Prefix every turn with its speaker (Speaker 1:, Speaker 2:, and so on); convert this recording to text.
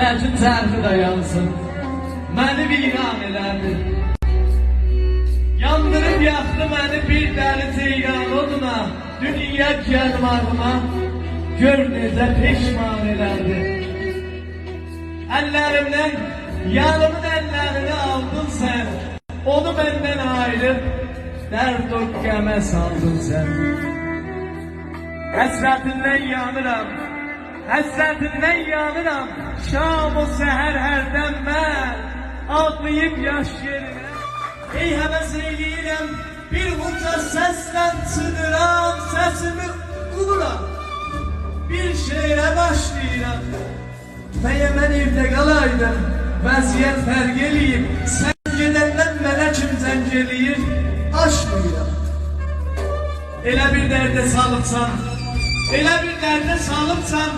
Speaker 1: Fələcin zərfi də yansın, məni viran elədi. Yandırıb yaxdı məni bir dəli ceyran oduna, dünya gəlmağıma, gör necə peşman elədi. Əllərimdən, yanımın əllərini aldın sən, onu məndən ayırıb, dərd o qəmə saldın sən. Həsrətindən yanıram, həsrətindən yanıram, şam o səhər hərdən mən, ağlayıb yaş yerinə. Ey həvəs eyləyirəm, bir uca səslə çığıram, səsimi quluram, bir şeirə başlayıram. Məyə mən evdə qalaydım, vəziyyət fərq eləyib, sən gedəndən mənə kim zəng eləyir, açmayıram. Elə bir dərdə salıbsan, elə bir dərdə salıbsan,